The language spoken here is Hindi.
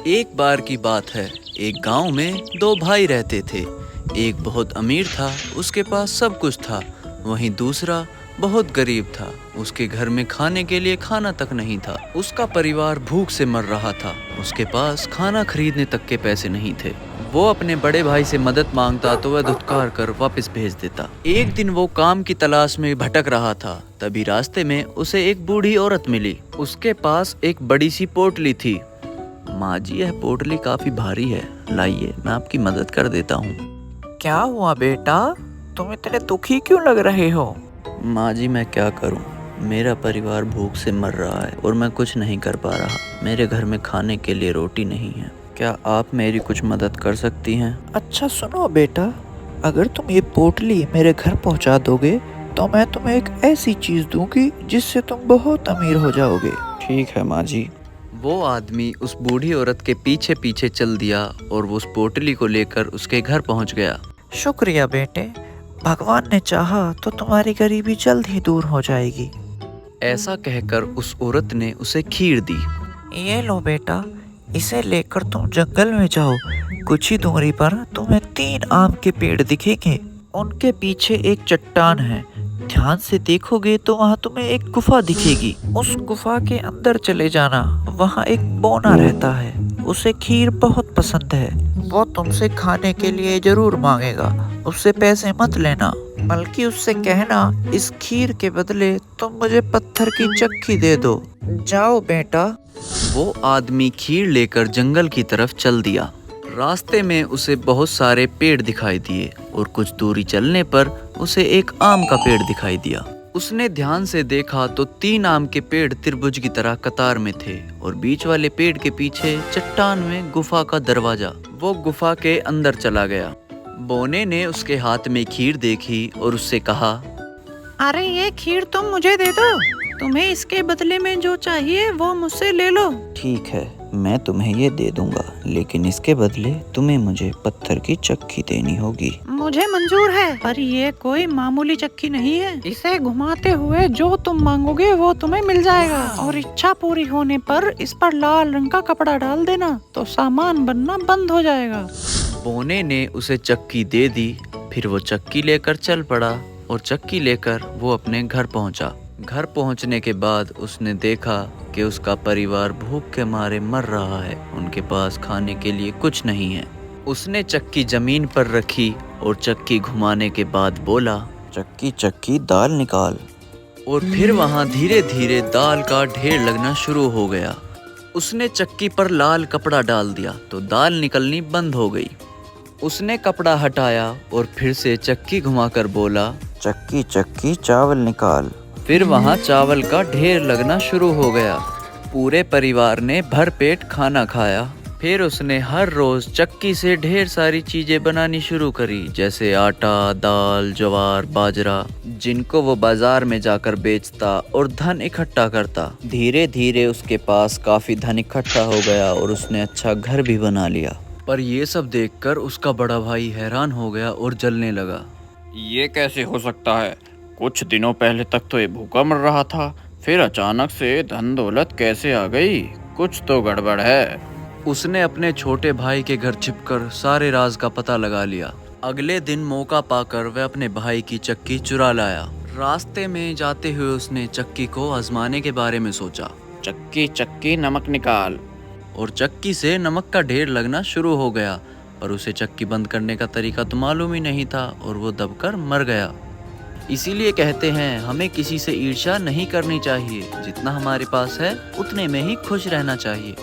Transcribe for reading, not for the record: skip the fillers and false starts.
एक बार की बात है, एक गांव में दो भाई रहते थे। एक बहुत अमीर था, उसके पास सब कुछ था। वहीं दूसरा बहुत गरीब था, उसके घर में खाने के लिए खाना तक नहीं था। उसका परिवार भूख से मर रहा था, उसके पास खाना खरीदने तक के पैसे नहीं थे। वो अपने बड़े भाई से मदद मांगता तो वह धुतकार कर वापस भेज देता। एक दिन वो काम की तलाश में भटक रहा था, तभी रास्ते में उसे एक बूढ़ी औरत मिली। उसके पास एक बड़ी सी पोटली थी। माँ जी, यह पोटली काफी भारी है, लाइए मैं आपकी मदद कर देता हूँ। क्या हुआ बेटा, तुम इतने दुखी क्यों लग रहे हो? माँ जी, मैं क्या करूँ, मेरा परिवार भूख से मर रहा है और मैं कुछ नहीं कर पा रहा। मेरे घर में खाने के लिए रोटी नहीं है। क्या आप मेरी कुछ मदद कर सकती हैं? अच्छा सुनो बेटा, अगर तुम ये पोटली मेरे घर पहुंचा दोगे तो मैं तुम्हें एक ऐसी चीज दूंगी जिससे तुम बहुत अमीर हो जाओगे। ठीक है माँ जी। वो आदमी उस बूढ़ी औरत के पीछे पीछे चल दिया और वो उस पोटली को लेकर उसके घर पहुंच गया। शुक्रिया बेटे, भगवान ने चाहा तो तुम्हारी गरीबी जल्द ही दूर हो जाएगी। ऐसा कहकर उस औरत ने उसे खीर दी। ये लो बेटा, इसे लेकर तुम जंगल में जाओ। कुछ ही दूरी पर तुम्हें 3 आम के पेड़ दिखेंगे। उनके पीछे एक चट्टान है, ध्यान से देखोगे तो वहाँ तुम्हें एक गुफा दिखेगी। उस गुफा के अंदर चले जाना, वहाँ एक बौना रहता है, उसे खीर बहुत पसंद है। वो तुमसे खाने के लिए जरूर मांगेगा, उससे पैसे मत लेना, बल्कि उससे कहना इस खीर के बदले तुम मुझे पत्थर की चक्की दे दो। जाओ बेटा। वो आदमी खीर लेकर जंगल की तरफ चल दिया। रास्ते में उसे बहुत सारे पेड़ दिखाई दिए और कुछ दूरी चलने पर उसे एक आम का पेड़ दिखाई दिया। उसने ध्यान से देखा तो 3 आम के पेड़ त्रिभुज की तरह कतार में थे और बीच वाले पेड़ के पीछे चट्टान में गुफा का दरवाजा। वो गुफा के अंदर चला गया। बोने ने उसके हाथ में खीर देखी और उससे कहा, अरे ये खीर तुम मुझे दे दो, तुम्हें इसके बदले में जो चाहिए वो मुझसे ले लो। ठीक है, मैं तुम्हें ये दे दूंगा, लेकिन इसके बदले तुम्हें मुझे पत्थर की चक्की देनी होगी। मुझे मंजूर है, पर ये कोई मामूली चक्की नहीं है। इसे घुमाते हुए जो तुम मांगोगे वो तुम्हें मिल जाएगा, और इच्छा पूरी होने पर इस पर लाल रंग का कपड़ा डाल देना तो सामान बनना बंद हो जाएगा। बोने ने उसे चक्की दे दी। फिर वो चक्की लेकर चल पड़ा और चक्की लेकर वो अपने घर पहुंचा। घर पहुंचने के बाद उसने देखा कि उसका परिवार भूख के मारे मर रहा है, उनके पास खाने के लिए कुछ नहीं है। उसने चक्की जमीन पर रखी और चक्की घुमाने के बाद बोला, चक्की चक्की दाल निकाल। और फिर वहां धीरे धीरे दाल का ढेर लगना शुरू हो गया। उसने चक्की पर लाल कपड़ा डाल दिया तो दाल निकलनी बंद हो गई। उसने कपड़ा हटाया और फिर से चक्की घुमाकर बोला, चक्की चक्की चावल निकाल। फिर वहां चावल का ढेर लगना शुरू हो गया। पूरे परिवार ने भरपेट खाना खाया। फिर उसने हर रोज चक्की से ढेर सारी चीजें बनानी शुरू करी, जैसे आटा, दाल, ज्वार, बाजरा, जिनको वो बाजार में जाकर बेचता और धन इकट्ठा करता। धीरे धीरे उसके पास काफी धन इकट्ठा हो गया और उसने अच्छा घर भी बना लिया। पर ये सब देखकर उसका बड़ा भाई हैरान हो गया और जलने लगा। ये कैसे हो सकता है? कुछ दिनों पहले तक तो ये भूखा मर रहा था, फिर अचानक से धन दौलत कैसे आ गई? कुछ तो गड़बड़ है। उसने अपने छोटे भाई के घर छिपकर सारे राज का पता लगा लिया। अगले दिन मौका पाकर वह अपने भाई की चक्की चुरा लाया। रास्ते में जाते हुए उसने चक्की को आजमाने के बारे में सोचा। चक्की चक्की नमक निकाल। और चक्की से नमक का ढेर लगना शुरू हो गया, पर उसे चक्की बंद करने का तरीका तो मालूम ही नहीं था और वो दबकर मर गया। इसीलिए कहते हैं हमें किसी से ईर्ष्या नहीं करनी चाहिए, जितना हमारे पास है उतने में ही खुश रहना चाहिए।